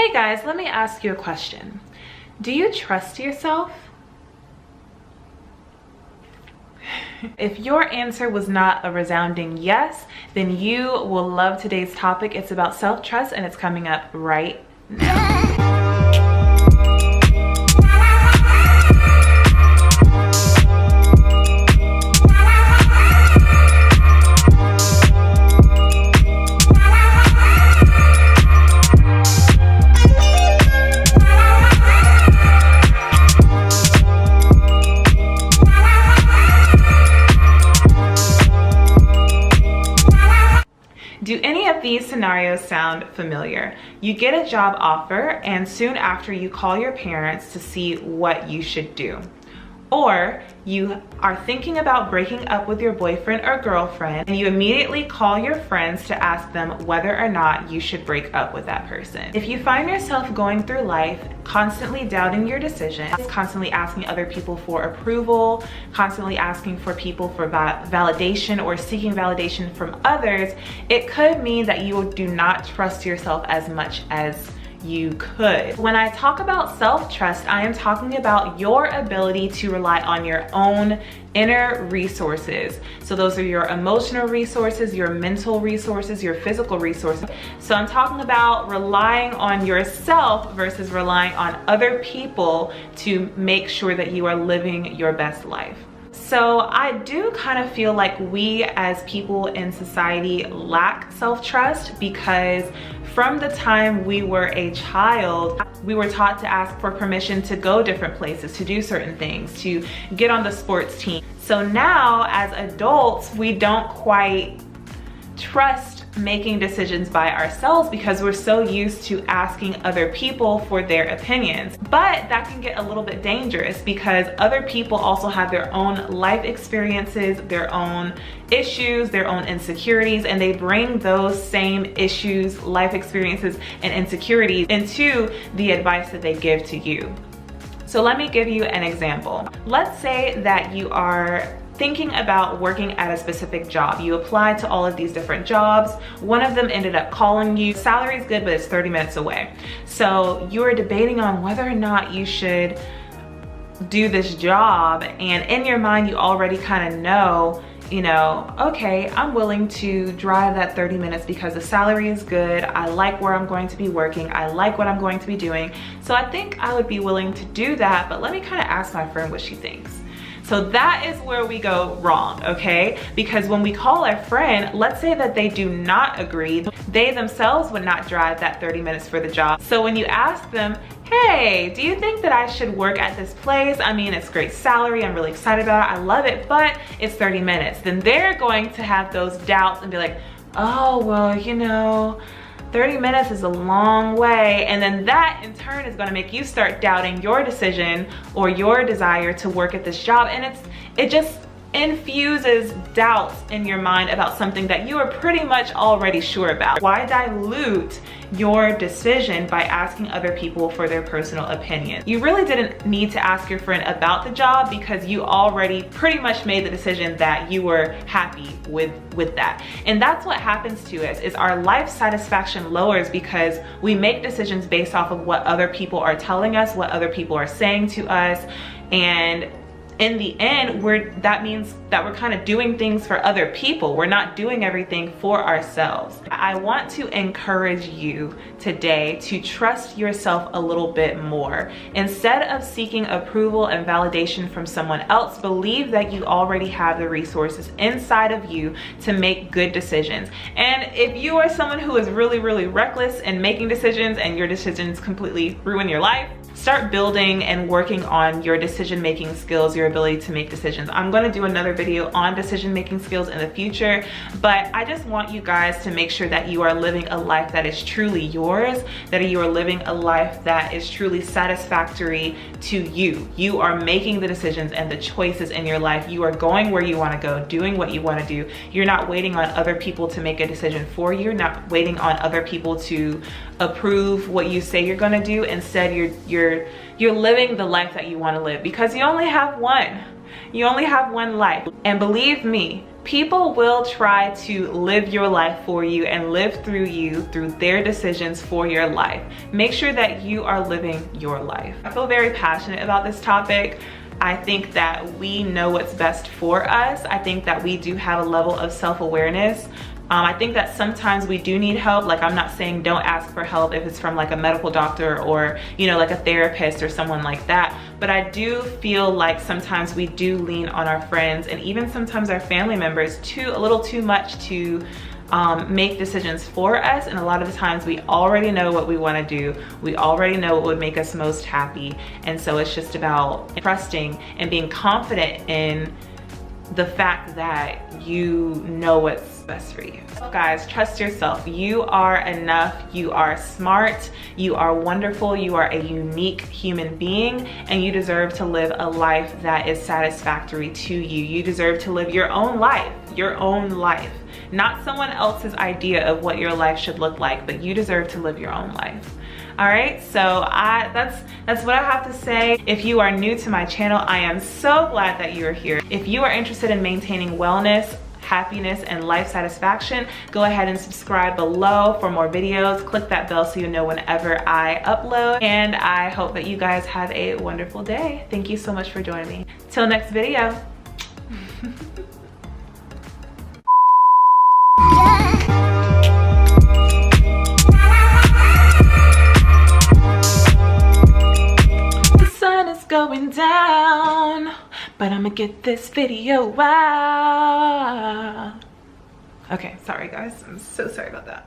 Hey guys, let me ask you a question. Do you trust yourself? If your answer was not a resounding yes, then you will love today's topic. It's about self-trust and it's coming up right now. Do any of these scenarios sound familiar? You get a job offer and soon after you call your parents to see what you should do. Or you are thinking about breaking up with your boyfriend or girlfriend and you immediately call your friends to ask them whether or not you should break up with that person. If you find yourself going through life constantly doubting your decisions, constantly asking other people for approval, constantly asking for people for validation or seeking validation from others, it could mean that you do not trust yourself as much as you could. When I talk about self-trust, I am talking about your ability to rely on your own inner resources. So those are your emotional resources, your mental resources, your physical resources. So I'm talking about relying on yourself versus relying on other people to make sure that you are living your best life. So I do kind of feel like we as people in society lack self-trust because from the time we were a child, we were taught to ask for permission to go different places, to do certain things, to get on the sports team. So now as adults, we don't quite trust making decisions by ourselves because we're so used to asking other people for their opinions. But that can get a little bit dangerous because other people also have their own life experiences, their own issues, their own insecurities, and they bring those same issues, life experiences, and insecurities into the advice that they give to you. So let me give you an example. Let's say that you are thinking about working at a specific job. You applied to all of these different jobs. One of them ended up calling you. Salary is good, but it's 30 minutes away. So you are debating on whether or not you should do this job. And in your mind, you already kind of know, okay, I'm willing to drive that 30 minutes because the salary is good. I like where I'm going to be working. I like what I'm going to be doing. So I think I would be willing to do that, but let me kind of ask my friend what she thinks. So that is where we go wrong, okay? Because when we call our friend, let's say that they do not agree, they themselves would not drive that 30 minutes for the job. So when you ask them, hey, do you think that I should work at this place? I mean, it's great salary, I'm really excited about it, I love it, but it's 30 minutes. Then they're going to have those doubts and be like, oh, well, 30 minutes is a long way. And then that in turn is gonna make you start doubting your decision or your desire to work at this job. And it just infuses doubts in your mind about something that you are pretty much already sure about. Why dilute your decision by asking other people for their personal opinion? You really didn't need to ask your friend about the job because you already pretty much made the decision that you were happy with that. And that's what happens to us, is our life satisfaction lowers because we make decisions based off of what other people are telling us, what other people are saying to us, and in the end, that means that we're kind of doing things for other people. We're not doing everything for ourselves. I want to encourage you today to trust yourself a little bit more. Instead of seeking approval and validation from someone else, believe that you already have the resources inside of you to make good decisions. And if you are someone who is really, really reckless in making decisions and your decisions completely ruin your life, start building and working on your decision-making skills, your ability to make decisions. I'm gonna do another video on decision-making skills in the future, but I just want you guys to make sure that you are living a life that is truly yours, that you are living a life that is truly satisfactory to you. You are making the decisions and the choices in your life. You are going where you wanna go, doing what you wanna do. You're not waiting on other people to make a decision for you. You're not waiting on other people to approve what you say you're gonna do. Instead, you're living the life that you want to live because you only have one. You only have one life. And believe me, People will try to live your life for you and live through you through their decisions for your life. Make sure that you are living your life. I feel very passionate about this topic. I think that we know what's best for us. I think that we do have a level of self-awareness. I think that sometimes we do need help. Like, I'm not saying don't ask for help if it's from like a medical doctor or, you know, like a therapist or someone like that. But I do feel like sometimes we do lean on our friends and even sometimes our family members a little too much to make decisions for us. And a lot of the times we already know what we want to do. We already know what would make us most happy. And so it's just about trusting and being confident in the fact that you know what's best for you. So guys, trust yourself. You are enough. You are smart. You are wonderful. You are a unique human being, and you deserve to live a life that is satisfactory to you. You deserve to live your own life, not someone else's idea of what your life should look like, but you deserve to live your own life. All right, so that's what I have to say. If you are new to my channel, I am so glad that you're here. If you are interested in maintaining wellness, happiness, and life satisfaction, go ahead and subscribe below for more videos. Click that bell so you know whenever I upload. And I hope that you guys have a wonderful day. Thank you so much for joining me. Till next video. Going down, but I'ma get this video out. Okay, sorry guys, I'm so sorry about that.